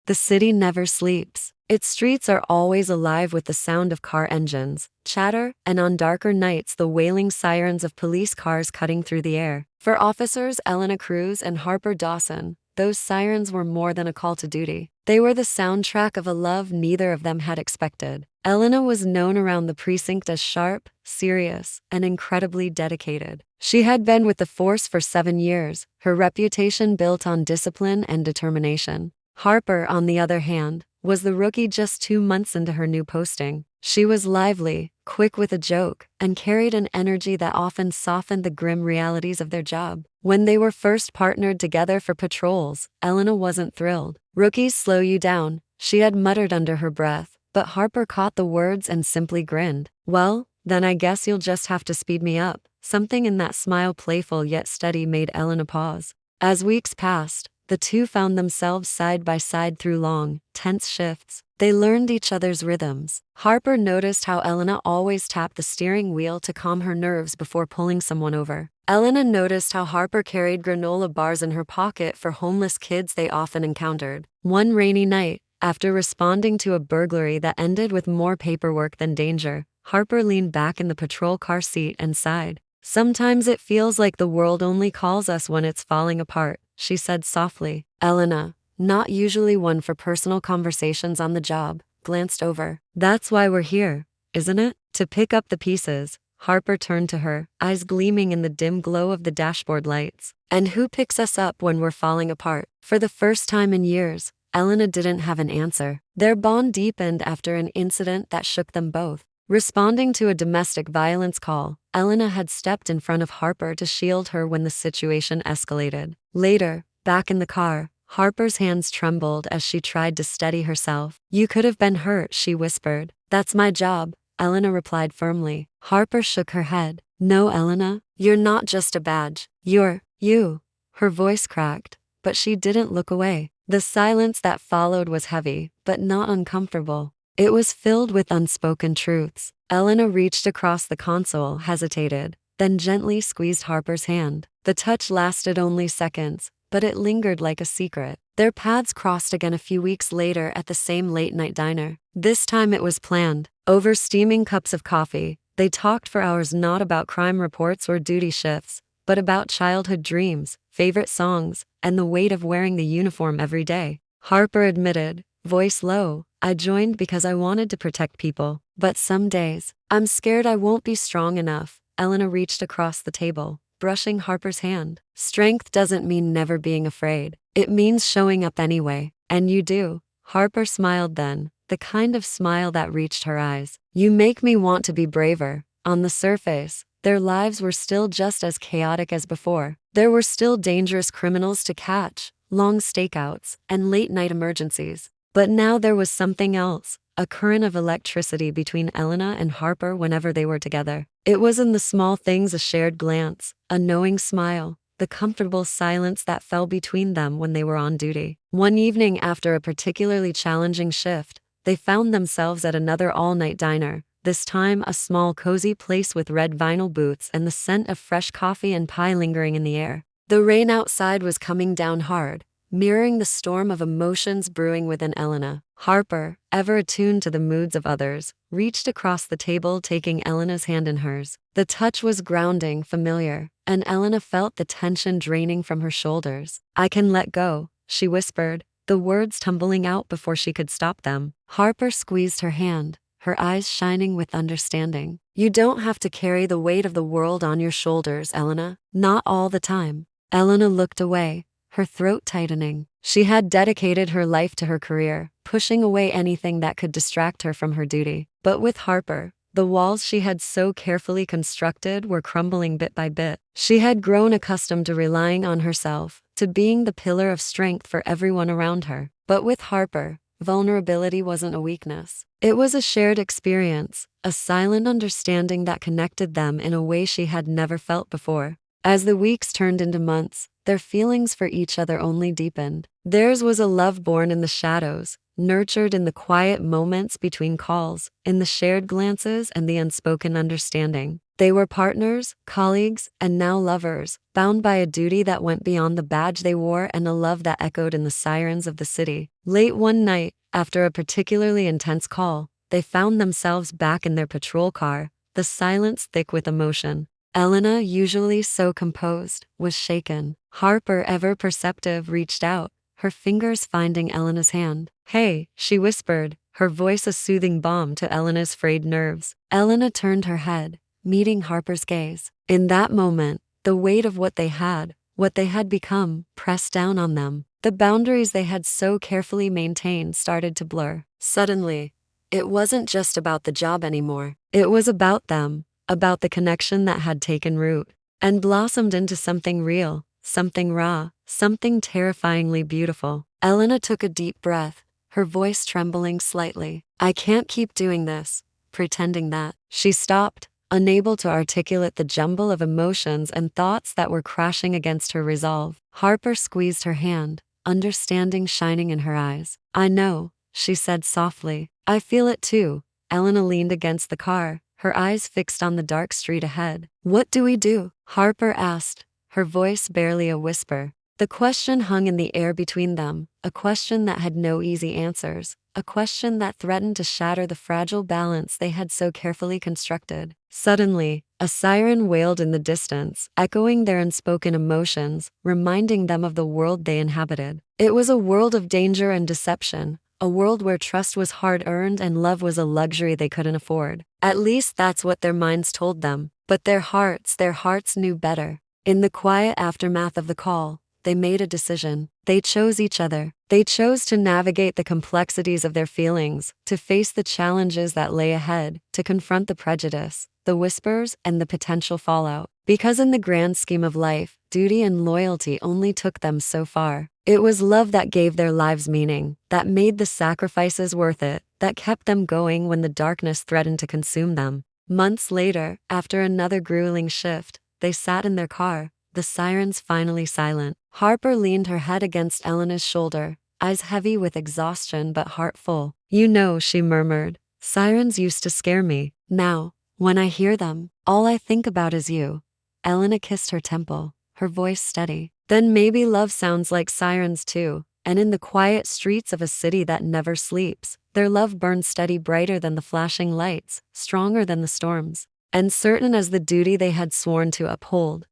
The city never sleeps. Its streets are always alive with the sound of car engines, chatter, and on darker nights the wailing sirens of police cars cutting through the air. For officers Elena Cruz and Harper Dawson, those sirens were more than a call to duty. They were the soundtrack of a love neither of them had expected. Elena was known around the precinct as sharp, serious, and incredibly dedicated. She had been with the force for 7 years, her reputation built on discipline and determination. Harper, on the other hand, was the rookie just 2 months into her new posting. She was lively, quick with a joke, and carried an energy that often softened the grim realities of their job. When they were first partnered together for patrols, Elena wasn't thrilled. "Rookies slow you down," she had muttered under her breath, but Harper caught the words and simply grinned. "Well, then I guess you'll just have to speed me up." Something in that smile, playful yet steady, made Elena pause. As weeks passed, the two found themselves side by side through long, tense shifts. They learned each other's rhythms. Harper noticed how Elena always tapped the steering wheel to calm her nerves before pulling someone over. Elena noticed how Harper carried granola bars in her pocket for homeless kids they often encountered. One rainy night, after responding to a burglary that ended with more paperwork than danger, Harper leaned back in the patrol car seat and sighed. "Sometimes it feels like the world only calls us when it's falling apart," she said softly. Elena, not usually one for personal conversations on the job, glanced over. "That's why we're here, isn't it? To pick up the pieces." Harper turned to her, eyes gleaming in the dim glow of the dashboard lights. "And who picks us up when we're falling apart?" For the first time in years, Elena didn't have an answer. Their bond deepened after an incident that shook them both. Responding to a domestic violence call, Elena had stepped in front of Harper to shield her when the situation escalated. Later, back in the car, Harper's hands trembled as she tried to steady herself. "You could have been hurt," she whispered. "That's my job," Elena replied firmly. Harper shook her head. "No, Elena, you're not just a badge. You're you." Her voice cracked, but she didn't look away. The silence that followed was heavy, but not uncomfortable. It was filled with unspoken truths. Elena reached across the console, hesitated, then gently squeezed Harper's hand. The touch lasted only seconds, but it lingered like a secret. Their paths crossed again a few weeks later at the same late-night diner. This time it was planned. Over steaming cups of coffee, they talked for hours, not about crime reports or duty shifts, but about childhood dreams, favorite songs, and the weight of wearing the uniform every day. Harper admitted, voice low, "I joined because I wanted to protect people, but some days, I'm scared I won't be strong enough." Elena reached across the table, brushing Harper's hand. "Strength doesn't mean never being afraid. It means showing up anyway. And you do." Harper smiled then, the kind of smile that reached her eyes. "You make me want to be braver." On the surface, their lives were still just as chaotic as before. There were still dangerous criminals to catch, long stakeouts, and late-night emergencies. But now there was something else, a current of electricity between Elena and Harper whenever they were together. It was in the small things, a shared glance, a knowing smile, the comfortable silence that fell between them when they were on duty. One evening after a particularly challenging shift, they found themselves at another all-night diner, this time a small cozy place with red vinyl booths and the scent of fresh coffee and pie lingering in the air. The rain outside was coming down hard, mirroring the storm of emotions brewing within Elena. Harper, ever attuned to the moods of others, reached across the table, taking Elena's hand in hers. The touch was grounding, familiar, and Elena felt the tension draining from her shoulders. "I can let go," she whispered, the words tumbling out before she could stop them. Harper squeezed her hand, her eyes shining with understanding. "You don't have to carry the weight of the world on your shoulders, Elena. Not all the time." Elena looked away, her throat tightening. She had dedicated her life to her career, pushing away anything that could distract her from her duty. But with Harper, the walls she had so carefully constructed were crumbling bit by bit. She had grown accustomed to relying on herself, to being the pillar of strength for everyone around her. But with Harper, vulnerability wasn't a weakness. It was a shared experience, a silent understanding that connected them in a way she had never felt before. As the weeks turned into months, their feelings for each other only deepened. Theirs was a love born in the shadows, nurtured in the quiet moments between calls, in the shared glances and the unspoken understanding. They were partners, colleagues, and now lovers, bound by a duty that went beyond the badge they wore and a love that echoed in the sirens of the city. Late one night, after a particularly intense call, they found themselves back in their patrol car, the silence thick with emotion. Elena, usually so composed, was shaken. Harper, ever perceptive, reached out, her fingers finding Elena's hand. "Hey," she whispered, her voice a soothing balm to Elena's frayed nerves. Elena turned her head, meeting Harper's gaze. In that moment, the weight of what they had become, pressed down on them. The boundaries they had so carefully maintained started to blur. Suddenly, it wasn't just about the job anymore. It was about them, about the connection that had taken root and blossomed into something real, something raw, something terrifyingly beautiful. Elena took a deep breath, her voice trembling slightly. "I can't keep doing this, pretending that." She stopped, unable to articulate the jumble of emotions and thoughts that were crashing against her resolve. Harper squeezed her hand, understanding shining in her eyes. "I know," she said softly. "I feel it too." Elena leaned against the car, her eyes fixed on the dark street ahead. "What do we do?" Harper asked, her voice barely a whisper. The question hung in the air between them, a question that had no easy answers, a question that threatened to shatter the fragile balance they had so carefully constructed. Suddenly, a siren wailed in the distance, echoing their unspoken emotions, reminding them of the world they inhabited. It was a world of danger and deception, a world where trust was hard-earned and love was a luxury they couldn't afford. At least that's what their minds told them. But their hearts knew better. In the quiet aftermath of the call, they made a decision. They chose each other. They chose to navigate the complexities of their feelings, to face the challenges that lay ahead, to confront the prejudice, the whispers, and the potential fallout. Because in the grand scheme of life, duty and loyalty only took them so far. It was love that gave their lives meaning, that made the sacrifices worth it, that kept them going when the darkness threatened to consume them. Months later, after another grueling shift, they sat in their car, the sirens finally silent. Harper leaned her head against Elena's shoulder, eyes heavy with exhaustion but heart full. "You know," she murmured, "sirens used to scare me. Now, when I hear them, all I think about is you." Elena kissed her temple, her voice steady. "Then maybe love sounds like sirens too, and in the quiet streets of a city that never sleeps, their love burns steady, brighter than the flashing lights, stronger than the storms, and certain as the duty they had sworn to uphold."